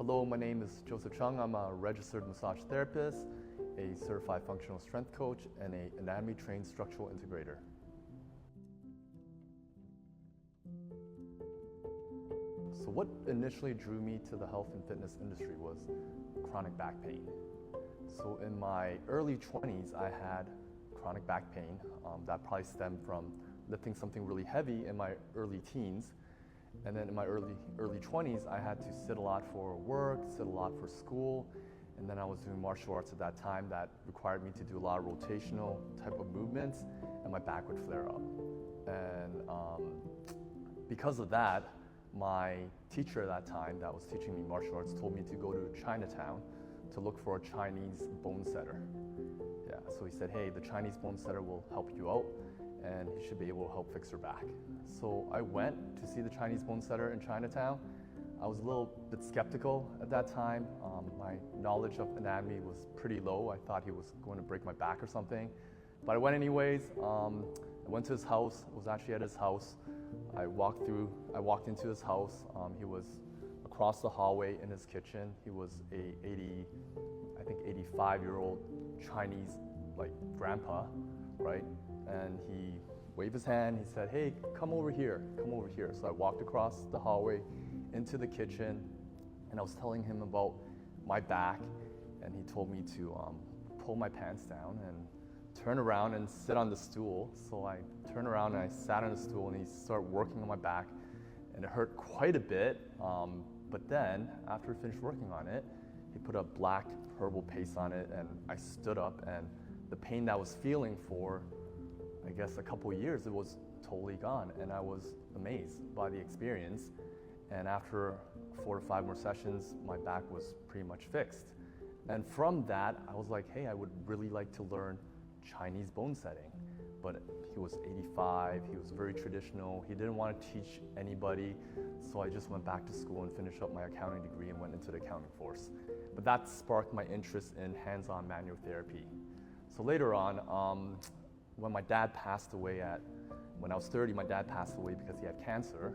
Hello, my name is Joseph Cheung. I'm a registered massage therapist, a certified functional strength coach, and an anatomy-trained structural integrator. So what initially drew me to the health and fitness industry was chronic back pain. So in my early 20s, I had chronic back pain that probably stemmed from lifting something really heavy in my early teens. And then in my early 20s, I had to sit a lot for work, sit a lot for school, and then I was doing martial arts at that time that required me to do a lot of rotational type of movements, and my back would flare up. And because of that, my teacher at that time that was teaching me martial arts told me to go to Chinatown to look for a Chinese bone setter. Yeah, so he said, hey, the Chinese bone setter will help you out, and he should be able to help fix your back. So I went to see the Chinese bone setter in Chinatown. I was a little bit skeptical at that time. My knowledge of anatomy was pretty low. I thought he was going to break my back or something. But I went anyways. I went to his house. I was actually at his house. I walked into his house. He was across the hallway in his kitchen. He was a 85-year-old Chinese grandpa, right? And he waved his hand. He said, hey, come over here, come over here. So I walked across the hallway into the kitchen, and I was telling him about my back, and he told me to pull my pants down and turn around and sit on the stool. So I turned around and I sat on the stool, and he started working on my back, and it hurt quite a bit. But then, after he finished working on it, he put a black herbal paste on it, and I stood up, and the pain that I was feeling for, I guess, a couple of years, it was totally gone, and I was amazed by the experience. And after 4 to 5 more sessions, my back was pretty much fixed. And from that, I was like, hey, I would really like to learn Chinese bone setting. But he was 85, he was very traditional, he didn't want to teach anybody, so I just went back to school and finished up my accounting degree and went into the accounting force. But that sparked my interest in hands-on manual therapy. So later on, when my dad passed away when I was 30, my dad passed away because he had cancer.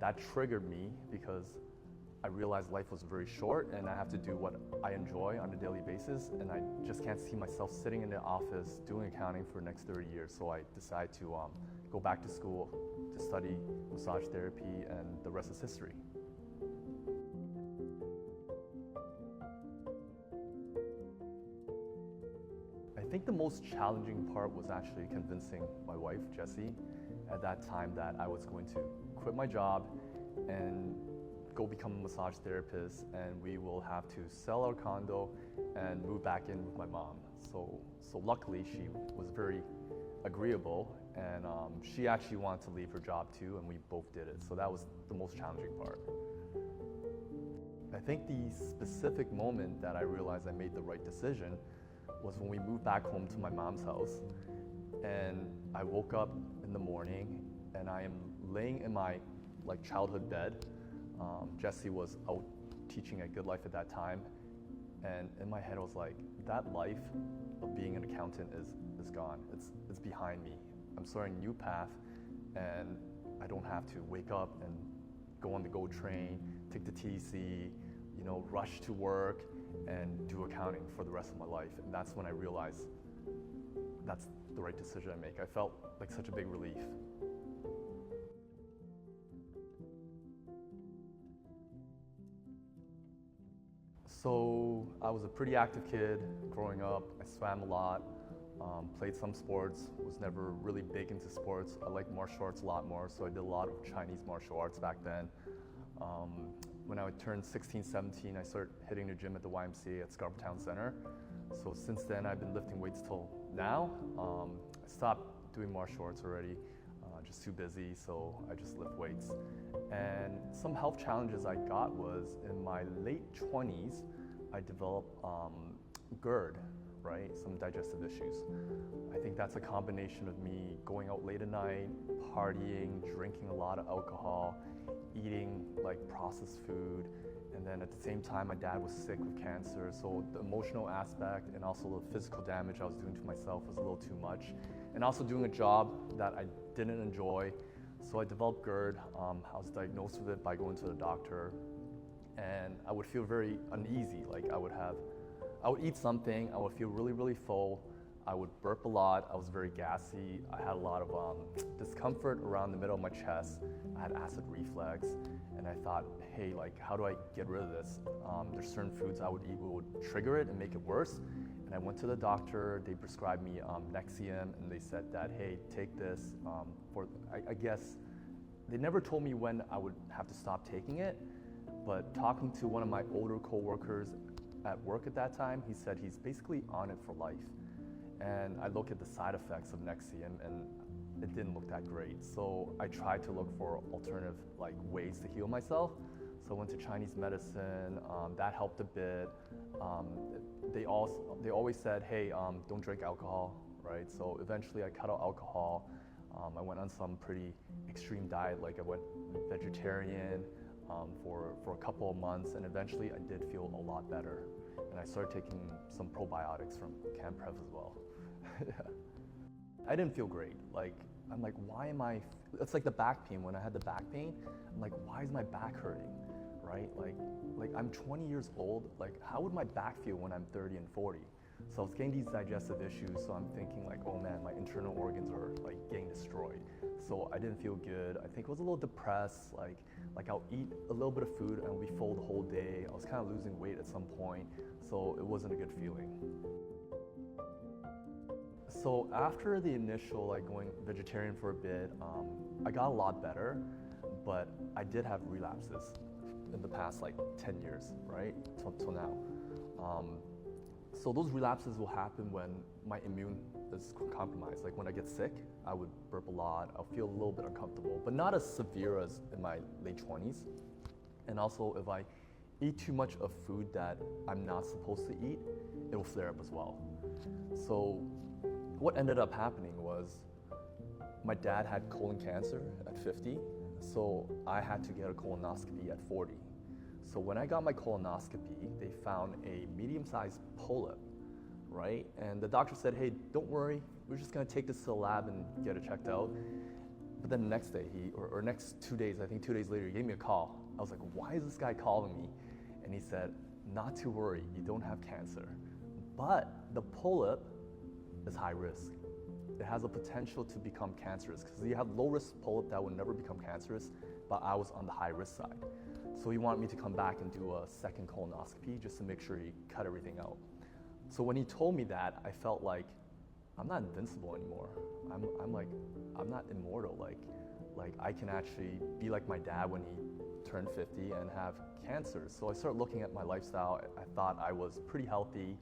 That triggered me because I realized life was very short and I have to do what I enjoy on a daily basis, and I just can't see myself sitting in the office doing accounting for the next 30 years. So I decided to go back to school to study massage therapy, and the rest is history. I think the most challenging part was actually convincing my wife, Jessie, at that time that I was going to quit my job and go become a massage therapist, and we will have to sell our condo and move back in with my mom. So luckily she was very agreeable, and she actually wanted to leave her job too, and we both did it. So that was the most challenging part. I think the specific moment that I realized I made the right decision was when we moved back home to my mom's house, and I woke up in the morning and I am laying in my childhood bed. Jessie was out teaching at Good Life at that time, and in my head I was like, that life of being an accountant is gone. It's behind me. I'm starting a new path, and I don't have to wake up and go on the GO train, take the TC, rush to work and do accounting for the rest of my life. And that's when I realized that's the right decision I make. I felt like such a big relief. So I was a pretty active kid growing up. I swam a lot, played some sports, was never really big into sports. I liked martial arts a lot more, so I did a lot of Chinese martial arts back then. When I turned 16, 17, I started hitting the gym at the YMCA at Scarborough Town Center. So since then, I've been lifting weights till now. I stopped doing martial arts already, just too busy, so I just lift weights. And some health challenges I got was in my late 20s, I developed GERD, right? Some digestive issues. I think that's a combination of me going out late at night, partying, drinking a lot of alcohol, eating processed food, and then at the same time my dad was sick with cancer, so the emotional aspect and also the physical damage I was doing to myself was a little too much, and also doing a job that I didn't enjoy. So I developed GERD. I was diagnosed with it by going to the doctor, and I would feel very uneasy. Like I would eat something, I would feel really, really full. I would burp a lot. I was very gassy. I had a lot of discomfort around the middle of my chest. I had acid reflux, and I thought, hey, like, how do I get rid of this? There's certain foods I would eat would trigger it and make it worse. And I went to the doctor. They prescribed me Nexium, and they said that, hey, take this I guess they never told me when I would have to stop taking it. But talking to one of my older coworkers at work at that time, he said he's basically on it for life. And I look at the side effects of Nexium, and it didn't look that great. So I tried to look for alternative ways to heal myself. So I went to Chinese medicine. That helped a bit. They always said, hey, don't drink alcohol, right? So eventually I cut out alcohol. I went on some pretty extreme diet, like I went vegetarian for a couple of months, and eventually I did feel a lot better. And I started taking some probiotics from Camp Prev as well. Yeah. I didn't feel great. I'm like, why am I? It's like the back pain. When I had the back pain, I'm like, why is my back hurting, right? Like I'm 20 years old. Like, how would my back feel when I'm 30 and 40? So I was getting these digestive issues. So I'm thinking like, oh man, my internal organs are like getting destroyed. So I didn't feel good. I think I was a little depressed. Like I'll eat a little bit of food and I'll be full the whole day. I was kind of losing weight at some point, so it wasn't a good feeling. So after the initial going vegetarian for a bit, I got a lot better, but I did have relapses in the past 10 years, right, till now. So those relapses will happen when my immune is compromised. Like when I get sick, I would burp a lot, I'll feel a little bit uncomfortable, but not as severe as in my late 20s. And also if I eat too much of food that I'm not supposed to eat, it will flare up as well. So what ended up happening was my dad had colon cancer at 50, so I had to get a colonoscopy at 40. So when I got my colonoscopy, they found a medium-sized polyp, right? And the doctor said, hey, don't worry, we're just gonna take this to the lab and get it checked out. But then the next day, or next 2 days, I think 2 days later, he gave me a call. I was like, why is this guy calling me? And he said, not to worry, you don't have cancer. But the polyp is high risk. It has a potential to become cancerous because you have low risk polyp that would never become cancerous, but I was on the high risk side. So he wanted me to come back and do a second colonoscopy just to make sure he cut everything out. So when he told me that, I felt like I'm not invincible anymore. I'm not immortal. Like I can actually be like my dad when he turned 50 and have cancer. So I started looking at my lifestyle. I thought I was pretty healthy.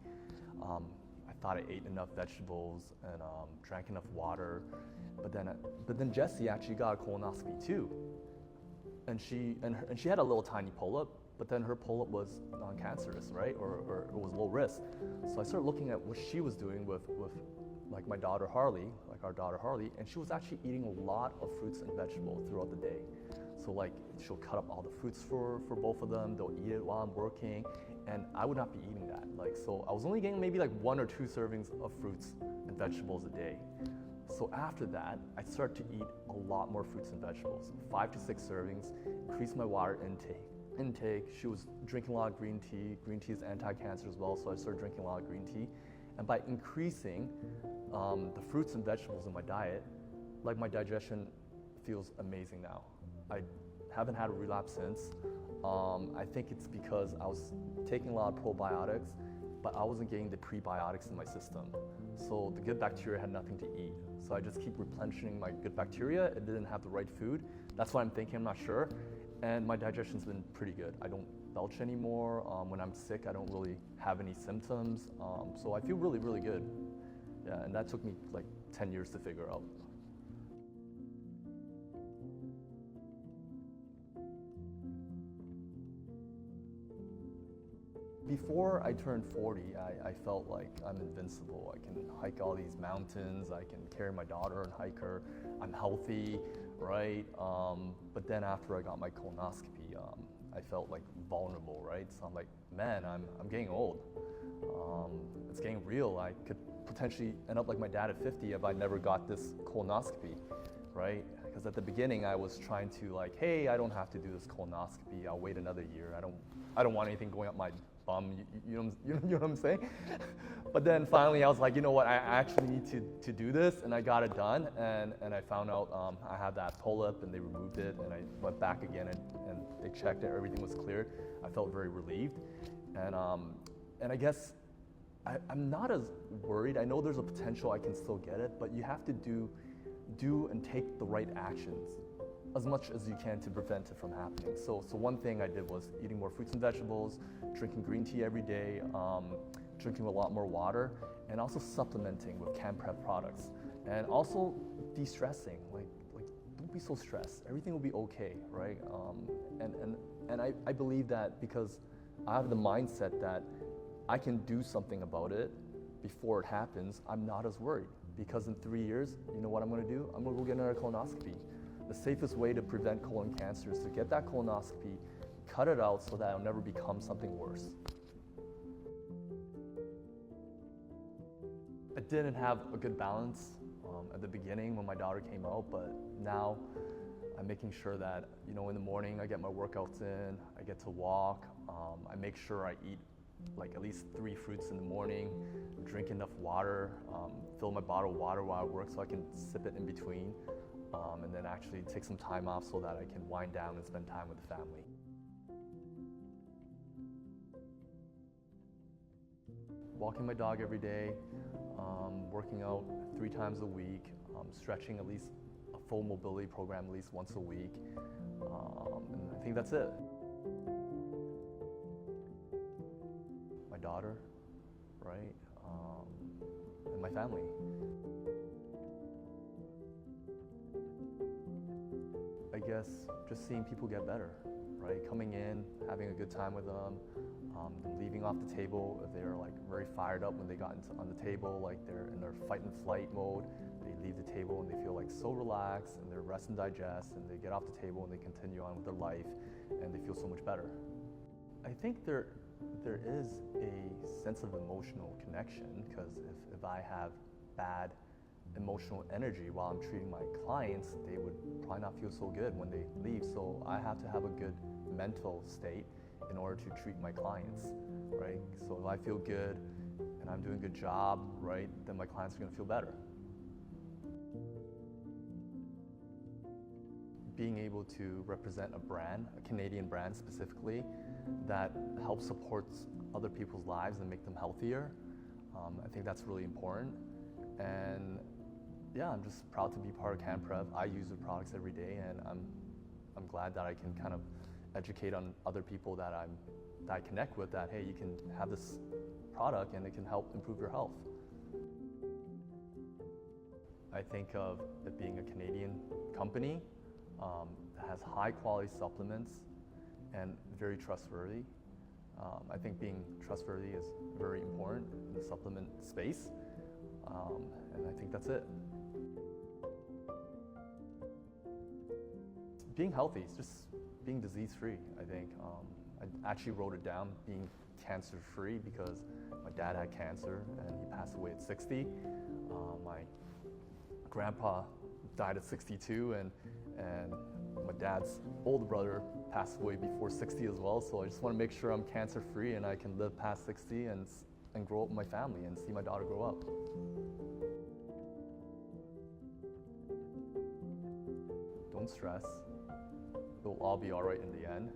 I thought I ate enough vegetables and drank enough water. But then Jessie actually got a colonoscopy too. And she had a little tiny polyp, but then her polyp was non-cancerous, right? Or it was low risk. So I started looking at what she was doing with like my daughter Harley, like our daughter Harley, and she was actually eating a lot of fruits and vegetables throughout the day. So like she'll cut up all the fruits for both of them, they'll eat it while I'm working, and I would not be eating that. So I was only getting maybe 1 or 2 servings of fruits and vegetables a day. So after that, I started to eat a lot more fruits and vegetables, 5 to 6 servings, increased my water intake. She was drinking a lot of green tea. Green tea is anti-cancer as well, so I started drinking a lot of green tea. And by increasing the fruits and vegetables in my diet, my digestion feels amazing now. I haven't had a relapse since. I think it's because I was taking a lot of probiotics, but I wasn't getting the prebiotics in my system. So the good bacteria had nothing to eat. So I just keep replenishing my good bacteria. It didn't have the right food. That's what I'm thinking, I'm not sure. And my digestion's been pretty good. I don't belch anymore. When I'm sick, I don't really have any symptoms. So I feel really, really good. Yeah, and that took me 10 years to figure out. Before I turned 40, I felt like I'm invincible. I can hike all these mountains, I can carry my daughter and hike her, I'm healthy, right? But then after I got my colonoscopy, I felt vulnerable, right? So I'm like, man, I'm getting old. It's getting real. I could potentially end up like my dad at 50 if I never got this colonoscopy, right? Because at the beginning I was trying to like, hey, I don't have to do this colonoscopy. I'll wait another year. I don't want anything going up my bum. You know what I'm saying? But then finally I was like, you know what? I actually need to do this, and I got it done. And I found out I had that polyp, and they removed it, and I went back again, and they checked it. Everything was cleared. I felt very relieved, and I guess I'm not as worried. I know there's a potential I can still get it, but you have to do and take the right actions as much as you can to prevent it from happening. So one thing I did was eating more fruits and vegetables, drinking green tea every day, drinking a lot more water, and also supplementing with camp prep products. And also de-stressing, like don't be so stressed. Everything will be okay, right? And I believe that because I have the mindset that I can do something about it before it happens, I'm not as worried. Because in 3 years, you know what I'm gonna do? I'm gonna go get another colonoscopy. The safest way to prevent colon cancer is to get that colonoscopy, cut it out so that it'll never become something worse. I didn't have a good balance at the beginning when my daughter came out, but now I'm making sure that, you know, in the morning I get my workouts in, I get to walk, I make sure I eat like at least 3 fruits in the morning, drink enough water, fill my bottle of water while I work so I can sip it in between, and then actually take some time off so that I can wind down and spend time with the family. Walking my dog every day, working out 3 times a week, stretching at least a full mobility program at least once a week, and I think that's it. My daughter, right, and my family. I guess just seeing people get better, right? Coming in, having a good time with them leaving off the table if they're like very fired up when they got on the table, like they're in their fight and flight mode. They leave the table and they feel like so relaxed, and they're rest and digest, and they get off the table and they continue on with their life, and they feel so much better. I think there is a sense of emotional connection, because if I have bad emotional energy while I'm treating my clients, they would probably not feel so good when they leave. So I have to have a good mental state in order to treat my clients, right? So if I feel good and I'm doing a good job, right, then my clients are gonna feel better. Being able to represent a brand, a Canadian brand specifically, that helps support other people's lives and make them healthier, I think that's really important. And yeah, I'm just proud to be part of Camp Prep. I use the products every day, and I'm glad that I can kind of educate on other people that I connect with, that hey, you can have this product and it can help improve your health. I think of it being a Canadian company that has high quality supplements and very trustworthy. I think being trustworthy is very important in the supplement space, and I think that's it. Being healthy, it's just being disease-free, I think. I actually wrote it down, being cancer-free, because my dad had cancer and he passed away at 60. My grandpa died at 62, and my dad's older brother passed away before 60 as well. So I just want to make sure I'm cancer-free and I can live past 60 and grow up with my family and see my daughter grow up. Don't stress. It'll all be all right in the end,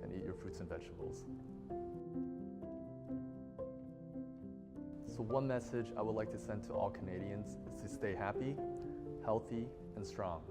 and eat your fruits and vegetables. So one message I would like to send to all Canadians is to stay happy, healthy, and strong.